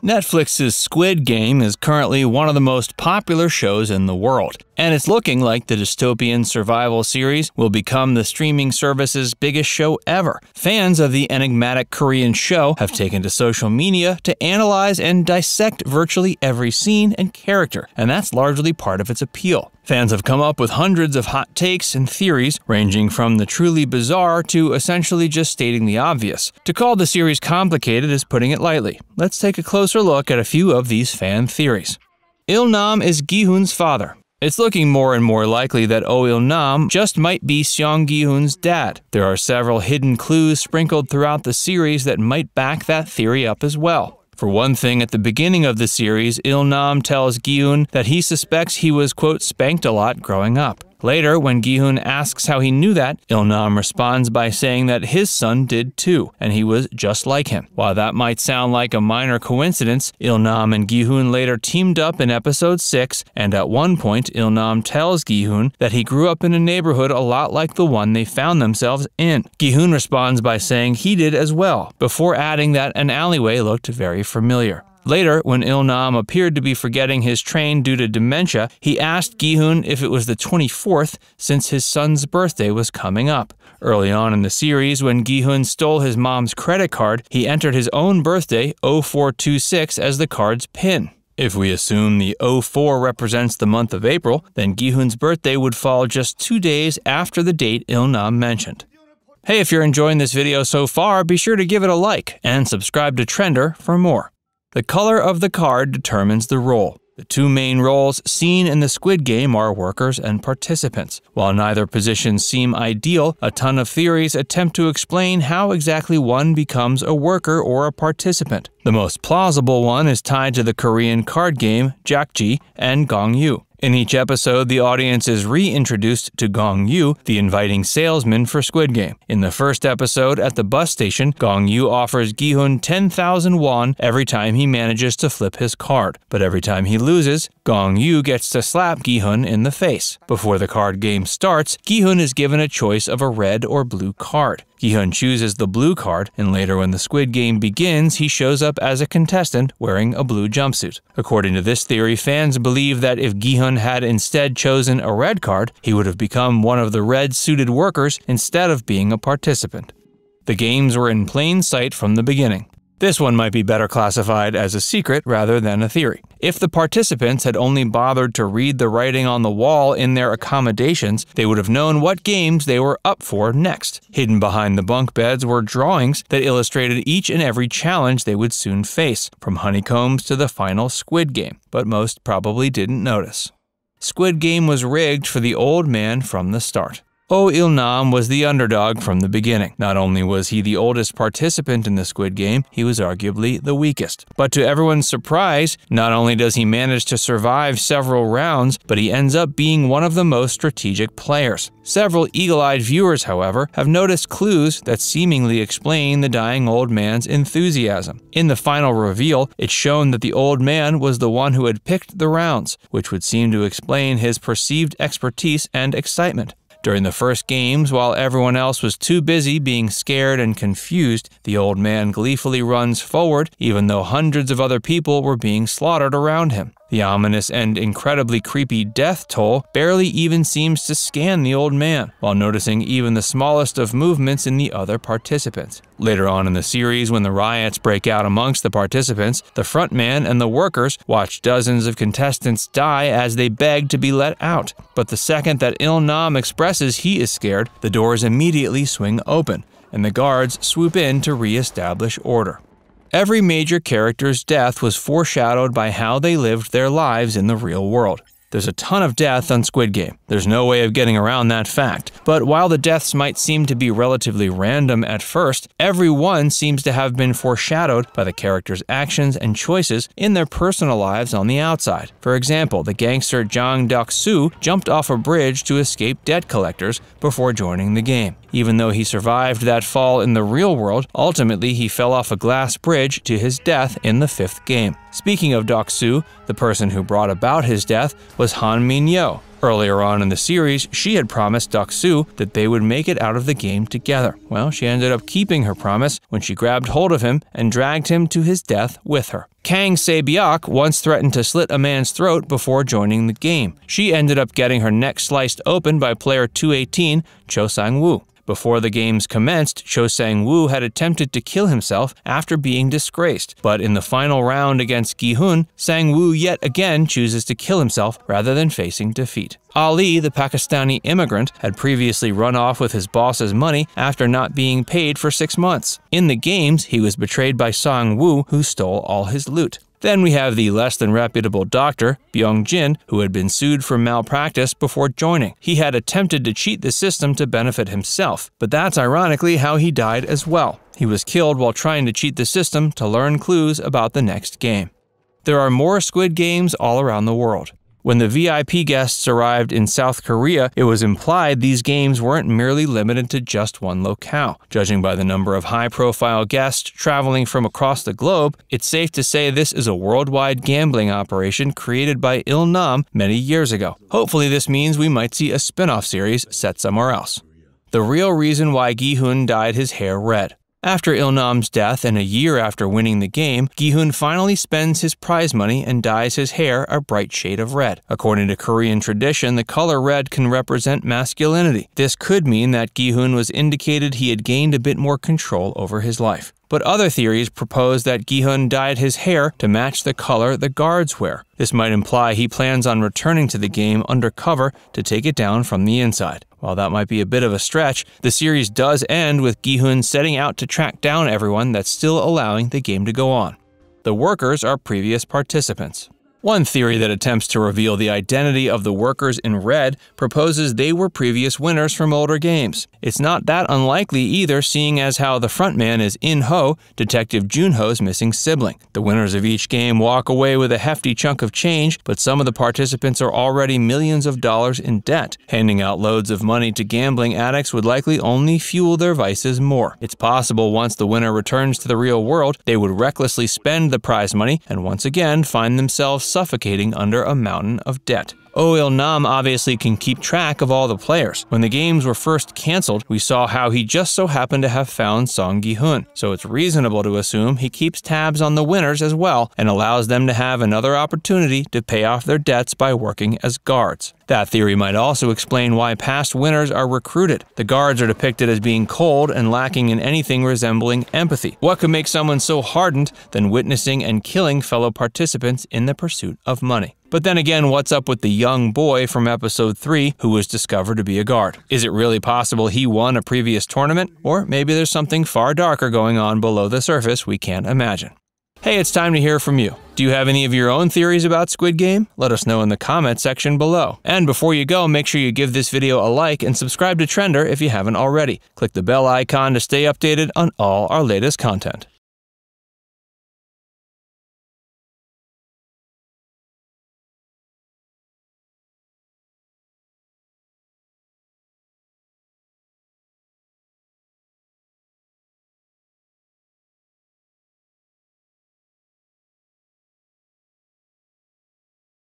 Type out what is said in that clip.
Netflix's Squid Game is currently one of the most popular shows in the world, and it's looking like the dystopian survival series will become the streaming service's biggest show ever. Fans of the enigmatic Korean show have taken to social media to analyze and dissect virtually every scene and character, and that's largely part of its appeal. Fans have come up with hundreds of hot takes and theories, ranging from the truly bizarre to essentially just stating the obvious. To call the series complicated is putting it lightly. Let's take a closer look at a few of these fan theories. Il-nam is Gi-Hun's father. It's looking more and more likely that Il-nam just might be Seong Gi-Hun's dad. There are several hidden clues sprinkled throughout the series that might back that theory up as well. For one thing, at the beginning of the series, Il-nam tells Gi-Hun that he suspects he was, quote, spanked a lot growing up. Later, when Gi-Hun asks how he knew that, Il-nam responds by saying that his son did too, and he was just like him. While that might sound like a minor coincidence, Il-nam and Gi-Hun later teamed up in episode 6, and at one point, Il-nam tells Gi-Hun that he grew up in a neighborhood a lot like the one they found themselves in. Gi-Hun responds by saying he did as well, before adding that an alleyway looked very familiar. Later, when Il-nam appeared to be forgetting his train due to dementia, he asked Gi-Hun if it was the 24th since his son's birthday was coming up. Early on in the series, when Gi-Hun stole his mom's credit card, he entered his own birthday, 0426, as the card's PIN. If we assume the 04 represents the month of April, then Gi-Hun's birthday would fall just 2 days after the date Il-nam mentioned. Hey, if you're enjoying this video so far, be sure to give it a like and subscribe to Trender for more. The color of the card determines the role. The two main roles seen in the Squid Game are workers and participants. While neither positions seem ideal, a ton of theories attempt to explain how exactly one becomes a worker or a participant. The most plausible one is tied to the Korean card game Jakji and Gong-yu. In each episode, the audience is reintroduced to Gong-yu, the inviting salesman for Squid Game. In the first episode, at the bus station, Gong-yu offers Gi-Hun 10,000 won every time he manages to flip his card. But every time he loses, Gong-yu gets to slap Gi-Hun in the face. Before the card game starts, Gi-Hun is given a choice of a red or blue card. Gi-Hun chooses the blue card, and later when the Squid Game begins, he shows up as a contestant wearing a blue jumpsuit. According to this theory, fans believe that if Gi-Hun had instead chosen a red card, he would have become one of the red-suited workers instead of being a participant. The games were in plain sight from the beginning. This one might be better classified as a secret rather than a theory. If the participants had only bothered to read the writing on the wall in their accommodations, they would have known what games they were up for next. Hidden behind the bunk beds were drawings that illustrated each and every challenge they would soon face, from honeycombs to the final Squid Game, but most probably didn't notice. Squid Game was rigged for the old man from the start. Il-nam was the underdog from the beginning. Not only was he the oldest participant in the Squid Game, he was arguably the weakest. But to everyone's surprise, not only does he manage to survive several rounds, but he ends up being one of the most strategic players. Several eagle-eyed viewers, however, have noticed clues that seemingly explain the dying old man's enthusiasm. In the final reveal, it's shown that the old man was the one who had picked the rounds, which would seem to explain his perceived expertise and excitement. During the first games, while everyone else was too busy being scared and confused, the old man gleefully runs forward, even though hundreds of other people were being slaughtered around him. The ominous and incredibly creepy death toll barely even seems to scan the old man, while noticing even the smallest of movements in the other participants. Later on in the series, when the riots break out amongst the participants, the frontman and the workers watch dozens of contestants die as they beg to be let out. But the second that Il-nam expresses he is scared, the doors immediately swing open, and the guards swoop in to re-establish order. Every major character's death was foreshadowed by how they lived their lives in the real world. There's a ton of death on Squid Game. There's no way of getting around that fact. But while the deaths might seem to be relatively random at first, every one seems to have been foreshadowed by the characters' actions and choices in their personal lives on the outside. For example, the gangster Jang Duk-soo jumped off a bridge to escape debt collectors before joining the game. Even though he survived that fall in the real world, ultimately he fell off a glass bridge to his death in the 5th game. Speaking of Duk-soo, the person who brought about his death was Han Min-yo, Earlier on in the series, she had promised Deok-soo that they would make it out of the game together. Well, she ended up keeping her promise when she grabbed hold of him and dragged him to his death with her. Kang Se-byok once threatened to slit a man's throat before joining the game. She ended up getting her neck sliced open by player 218, Cho Sang-woo. Before the games commenced, Cho Sang-woo had attempted to kill himself after being disgraced, but in the final round against Gi-Hun, Sang-woo yet again chooses to kill himself rather than facing defeat. Ali, the Pakistani immigrant, had previously run off with his boss's money after not being paid for 6 months. In the games, he was betrayed by Sang-woo, who stole all his loot. Then we have the less than reputable doctor, Byung-jin, who had been sued for malpractice before joining. He had attempted to cheat the system to benefit himself, but that's ironically how he died as well. He was killed while trying to cheat the system to learn clues about the next game. There are more Squid Games all around the world. When the VIP guests arrived in South Korea, it was implied these games weren't merely limited to just one locale. Judging by the number of high-profile guests traveling from across the globe, it's safe to say this is a worldwide gambling operation created by Il-nam many years ago. Hopefully this means we might see a spin-off series set somewhere else. The real reason why Gi-Hun dyed his hair red. After Il-nam's death and a year after winning the game, Gi-Hun finally spends his prize money and dyes his hair a bright shade of red. According to Korean tradition, the color red can represent masculinity. This could mean that Gi-Hun was indicated he had gained a bit more control over his life. But other theories propose that Gi-Hun dyed his hair to match the color the guards wear. This might imply he plans on returning to the game undercover to take it down from the inside. While that might be a bit of a stretch, the series does end with Gi-Hun setting out to track down everyone that's still allowing the game to go on. The workers are previous participants. One theory that attempts to reveal the identity of the workers in red proposes they were previous winners from older games. It's not that unlikely either, seeing as how the frontman is In-ho, Detective Jun-ho's missing sibling. The winners of each game walk away with a hefty chunk of change, but some of the participants are already millions of dollars in debt. Handing out loads of money to gambling addicts would likely only fuel their vices more. It's possible once the winner returns to the real world, they would recklessly spend the prize money and once again find themselves suffocating under a mountain of debt. Il-nam obviously can keep track of all the players. When the games were first cancelled, we saw how he just so happened to have found Song Gi-Hun, so it's reasonable to assume he keeps tabs on the winners as well and allows them to have another opportunity to pay off their debts by working as guards. That theory might also explain why past winners are recruited. The guards are depicted as being cold and lacking in anything resembling empathy. What could make someone so hardened than witnessing and killing fellow participants in the pursuit of money? But then again, what's up with the young boy from episode 3 who was discovered to be a guard? Is it really possible he won a previous tournament? Or maybe there's something far darker going on below the surface we can't imagine. Hey, it's time to hear from you. Do you have any of your own theories about Squid Game? Let us know in the comment section below. And before you go, make sure you give this video a like and subscribe to Trender if you haven't already. Click the bell icon to stay updated on all our latest content.